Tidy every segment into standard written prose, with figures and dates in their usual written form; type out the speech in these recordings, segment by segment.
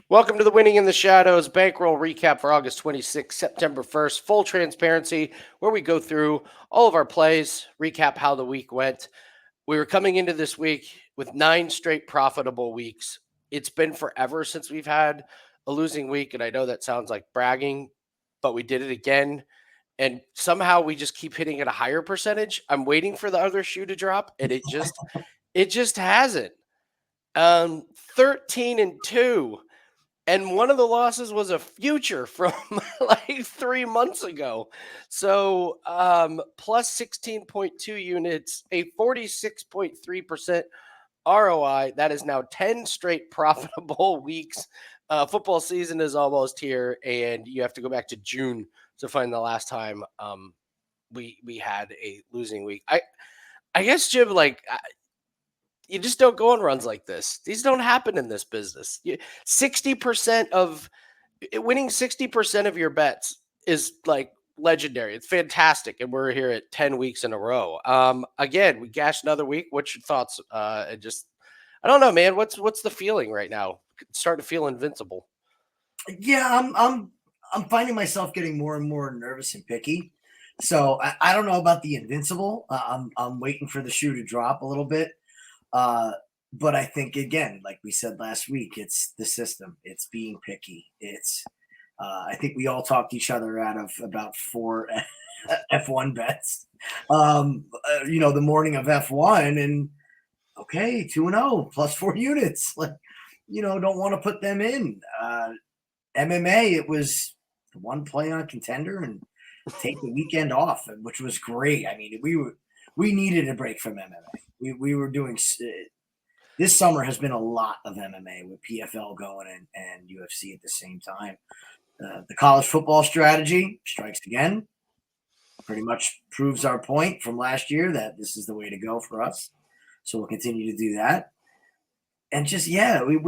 Welcome to the Winning in the Shadows Bankroll recap for August 26th, September 1st. Full transparency, where we go through all of our plays, recap how the week went. We were coming into this week with 9 straight profitable weeks. It's been forever since we've had a losing week, and I know that sounds like bragging, but we did it again. And somehow we just keep hitting at a higher percentage. I'm waiting for the other shoe to drop, and it just hasn't. 13-2. And one of the losses was a future from like 3 months ago. So plus 16.2 units, a 46.3% ROI. That is now 10 straight profitable weeks. Football season is almost here, and you have to go back to June to find the last time we had a losing week. I guess, Jim, like, you just don't go on runs like this. These don't happen in this business. 60% of winning 60% of your bets is like legendary. It's fantastic. And we're here at 10 weeks in a row. Again, we gashed another week. What's your thoughts? And just, I don't know, man. What's the feeling right now? Starting to feel invincible. Yeah, I'm finding myself getting more and more nervous and picky. So I don't know about the invincible. I'm waiting for the shoe to drop a little bit. Uh, but I think again, like we said last week, it's the system. It's being picky. I think we all talked each other out of about four F1 bets. The morning of F1, and okay, 2-0 plus 4 units. Like, don't want to put them in. MMA, it was the one play on contender and take the weekend off, which was great. I mean, we needed a break from MMA. We were doing this summer has been a lot of MMA with PFL going and UFC at the same time. The college football strategy strikes again. Pretty much proves our point from last year that this is the way to go for us. So we'll continue to do that. And just we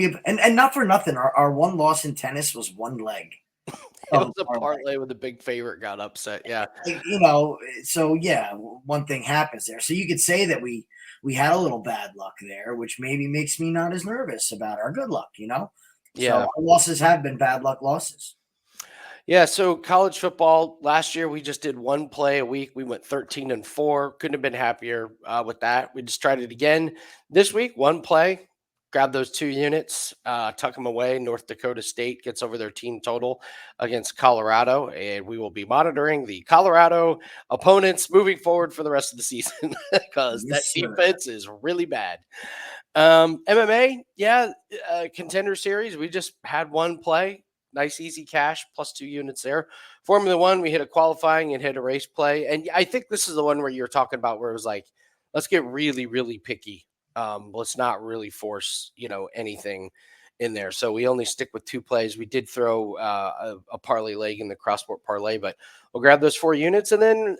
have and not for nothing. Our one loss in tennis was one leg It of was a a parlay. parlay with the big favorite got upset. Yeah. So yeah, one thing happens there. So you could say that we had a little bad luck there, which maybe makes me not as nervous about our good luck. So Yeah. our losses have been bad luck losses. Yeah, so college football last year we just did one play a week. We went 13-4. Couldn't have been happier with that. We just tried it again this week. One play, grab those 2 units, tuck them away. North Dakota State gets over their team total against Colorado, and we will be monitoring the Colorado opponents moving forward for the rest of the season because that Yes, sir. defense is really bad. MMA, yeah, contender series. We just had one play. Nice, easy cash, plus 2 units there. Formula One, we hit a qualifying and hit a race play. And I think this is the one where you're talking about where it was like, let's get really, really picky. Let's not really force, anything in there. So we only stick with 2 plays. We did throw a parlay leg in the crossport parlay, but we'll grab those 4 units and then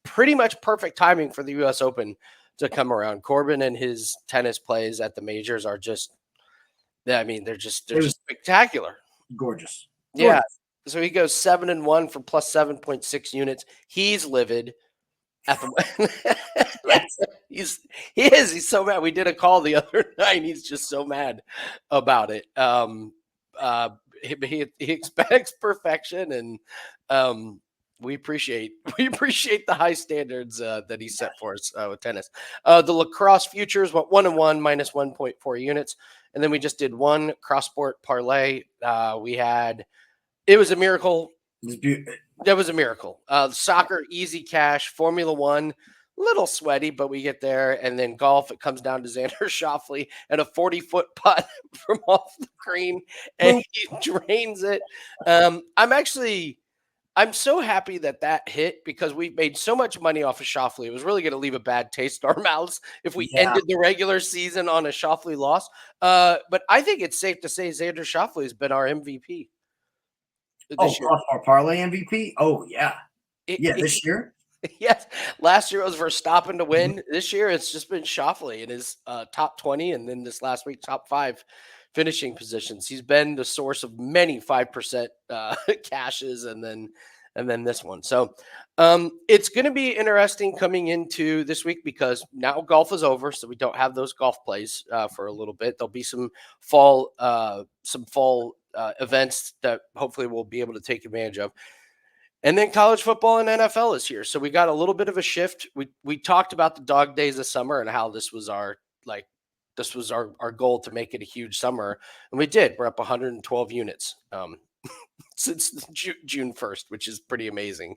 pretty much perfect timing for the U.S. Open to come around. Corbin and his tennis plays at the majors are just, I mean, they're It was just spectacular. gorgeous. Yeah. Gorgeous. So he goes 7-1 for plus 7.6 units. He's livid at the like Yes. he's so mad. We did a call the other night. He's just so mad about it. Uh he expects perfection, and um we appreciate we appreciate the high standards that he set for us with tennis. The lacrosse futures went 1-1 minus 1.4 units, and then we just did one cross sport parlay. We had it was a miracle. It was beautiful. That was a miracle. Soccer, easy cash. Formula One, little sweaty, but we get there. And then golf, it comes down to Xander Schauffele and a 40-foot putt from off the green, and Boom. he drains it. I'm so happy that hit because we made so much money off of Schauffele. It was really going to leave a bad taste in our mouths if we Yeah. ended the regular season on a Schauffele loss. But I think it's safe to say Xander Schauffele has been our MVP Oh, this year. our parlay MVP. Oh yeah, It, yeah. it, This year. Yes, last year it was Verstappen to win. This year it's just been Schauffele in his top 20, and then this last week top 5 finishing positions. He's been the source of many 5% cashes, and then and then this one. So it's going to be interesting coming into this week because now golf is over, so we don't have those golf plays for a little bit. There'll be some fall events that hopefully we'll be able to take advantage of. And then college football and NFL is here. So we got a little bit of a shift. We talked about the dog days of summer and how this was our goal to make it a huge summer. And we did. We're up 112 units since June 1st, which is pretty amazing.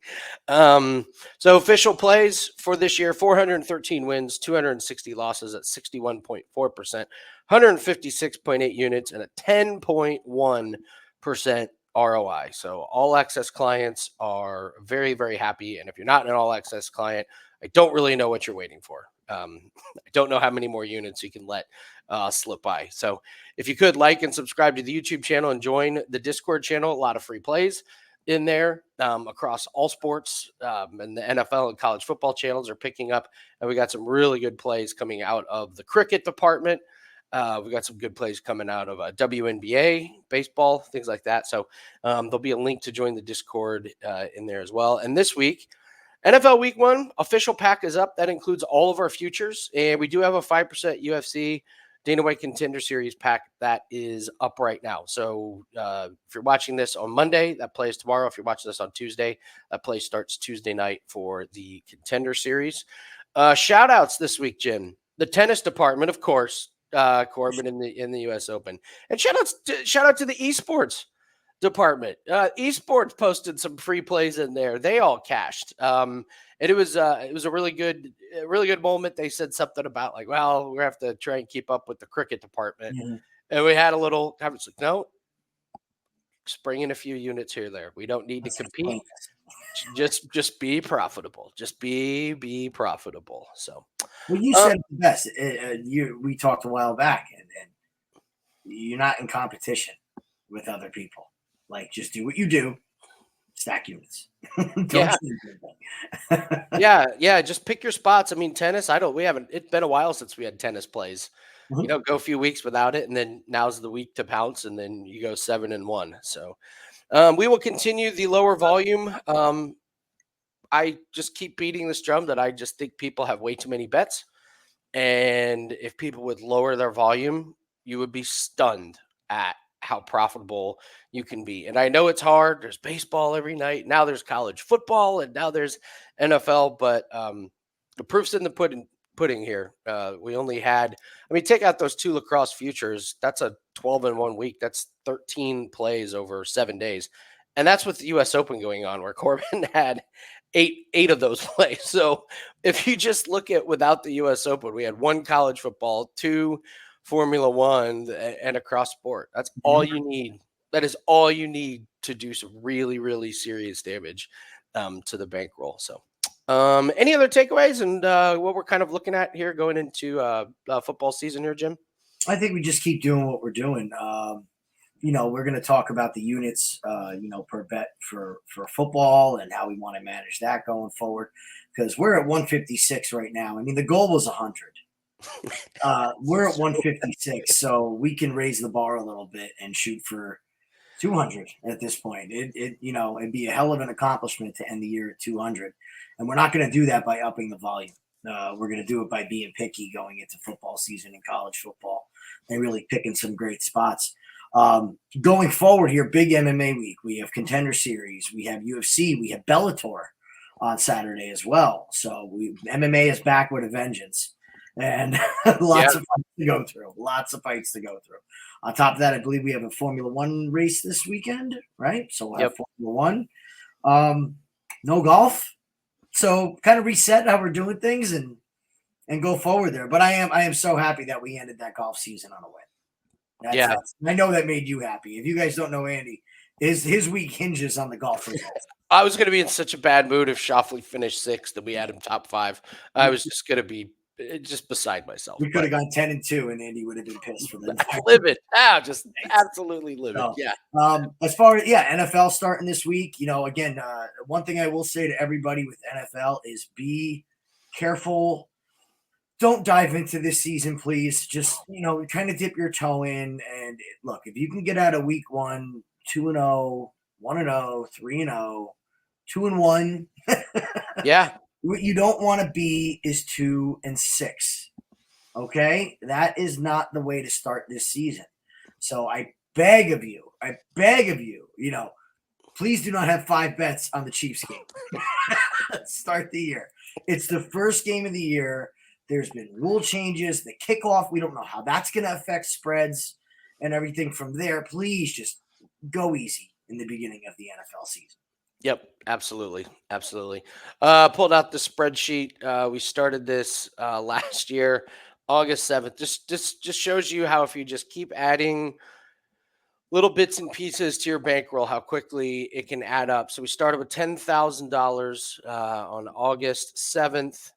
So official plays for this year, 413 wins, 260 losses at 61.4%, 156.8 units, and a 10.1% ROI. So all access clients are very, very happy. And if you're not an all access client, I don't really know what you're waiting for. I don't know how many more units you can let slip by. So if you could like and subscribe to the YouTube channel and join the Discord channel, a lot of free plays in there across all sports, and the NFL and college football channels are picking up. And we got some really good plays coming out of the cricket department. We got some good plays coming out of WNBA, baseball, things like that. So there'll be a link to join the Discord in there as well. And this week, NFL Week 1 official pack is up. That includes all of our futures, and we do have a 5% UFC Dana White Contender Series pack that is up right now. So if you're watching this on Monday, that plays tomorrow. If you're watching this on Tuesday, that play starts Tuesday night for the Contender Series. Shout outs this week, Jim. The tennis department, of course, Corbin in the U.S. Open, and shout out to the esports department. Esports posted some free plays in there. They all cashed. And it was a really good moment. They said something about like, well, we have to try and keep up with the cricket department. Mm-hmm. And we had a little conversation. No, just bring in a few units here there. We don't need to compete. Just be profitable. Just be profitable. So well, you said the best. We talked a while back, and you're not in competition with other people. Like, just do what you do, stack units. Yeah. yeah. Just pick your spots. I mean, tennis. It's been a while since we had tennis plays. Mhm. Go a few weeks without it, and then now's the week to pounce, and then you go 7-1. So we will continue the lower volume. I just keep beating this drum that I just think people have way too many bets. And if people would lower their volume, you would be stunned at how profitable you can be. And I know it's hard. There's baseball every night. Now there's college football, and now there's NFL. But the proof's in the pudding here. We only had, take out those two lacrosse futures. That's a 12-1 week. That's 13 plays over 7 days. And that's with the U.S. Open going on, where Corbin had eight of those plays. So if you just look at without the U.S. Open, we had one college football, two Formula One, and a cross sport. That's all you need. That is all you need to do some really, really serious damage to the bankroll. So any other takeaways and what we're kind of looking at here going into football season here, Jim? I think we just keep doing what we're doing. We're going to talk about the units, per bet for football and how we want to manage that going forward. Because we're at 156 right now. I mean, the goal was 100. We're at 156, so we can raise the bar a little bit and shoot for 200 at this point. It'd be a hell of an accomplishment to end the year at 200, and we're not going to do that by upping the volume. We're going to do it by being picky going into football season and college football and really picking some great spots. Going forward here, big MMA week. We have Contender Series, we have UFC, we have Bellator on Saturday as well. So MMA is back with a vengeance, and lots of fights to go through. Lots of fights to go through. On top of that, I believe we have a Formula One race this weekend, right? So we'll have Formula One. No golf. So kind of reset how we're doing things and go forward there. But I am so happy that we ended that golf season on a win. I know that made you happy. If you guys don't know Andy, his week hinges on the golf results. I was going to be in such a bad mood if Shoffley finished sixth and we had him top 5. I was just going to be just beside myself. We could have gone 10-2, and Andy would have been pissed for the livid. Just absolutely livid. So, as far as NFL starting this week, again, one thing I will say to everybody with NFL is be careful. Don't dive into this season, please. Just, kind of dip your toe in. And look, if you can get out of week 1, 2-0, 1-0, 3-0, 2-1. Yeah. What you don't want to be is 2-6. Okay, that is not the way to start this season. So I beg of you, please do not have 5 bets on the Chiefs game. Start the year. It's the first game of the year. There's been rule changes. The kickoff, we don't know how that's going to affect spreads and everything from there. Please just go easy in the beginning of the NFL season. Yep, absolutely, absolutely. Pulled out the spreadsheet. We started this last year, August 7th. Just shows you how if you just keep adding little bits and pieces to your bankroll, how quickly it can add up. So we started with $10,000 on August 7th.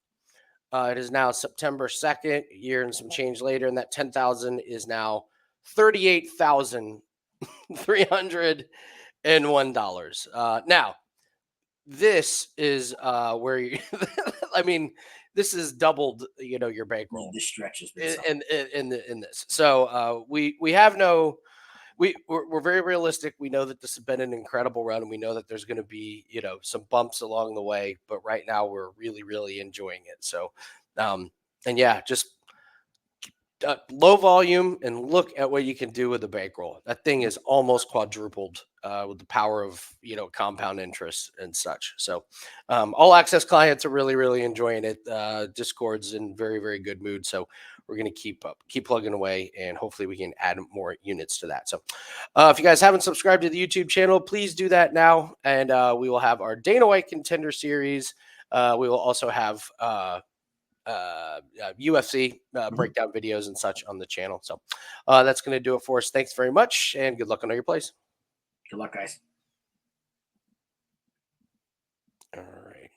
It is now September 2nd, a year and some change later, and that 10,000 is now $38,301. Now, this is where you, I mean, this is doubled, your bankroll This stretch has been in something. in this. So we have no we're very realistic. We know that this has been an incredible run, and we know that there's going to be some bumps along the way. But right now, we're really really enjoying it. So, and yeah, just low volume and look at what you can do with the bankroll. That thing is almost quadrupled with the power of compound interest and such. So all access clients are really really enjoying it. Discord's in very very good mood. So we're going to keep plugging away, and hopefully we can add more units to that. So if you guys haven't subscribed to the YouTube channel, please do that now, and we will have our Dana White Contender Series. We will also have UFC breakdown videos and such on the channel. So that's going to do it for us. Thanks very much, and good luck on all your plays. Good luck, guys.